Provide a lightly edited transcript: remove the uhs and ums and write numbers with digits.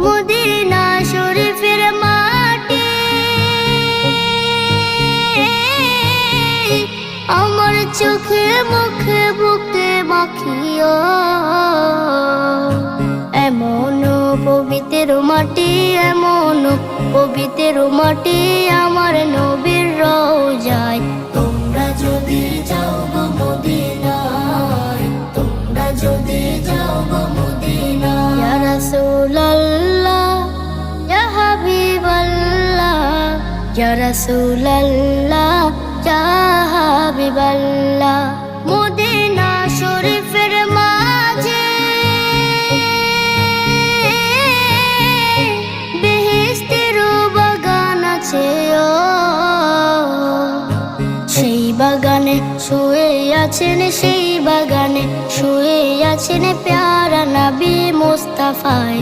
Medina শরীফের মাটি আমার চোখে মুখে বুকে মাখিও। এমন পবিত্র মাটি, এমন পবিত্র মাটি আমার নবীর রওজায়। তোমরা যদি যাও গো মদিনায়, তোমরা যদি যাও গো মদিনায়। ইয়া রাসূলুল্লাহ ইয়া হাবিবাল্লাহ, ইয়া রাসূলুল্লাহ ইয়া হাবিবাল্লাহ। মদিনা শরীফের মাঝে বেহেশতের বাগান আছে ও, সেই বাগানে শুয়ে আছেন, সেই বাগানে শুয়ে আছেন প্যারা নবী মুস্তাফায়।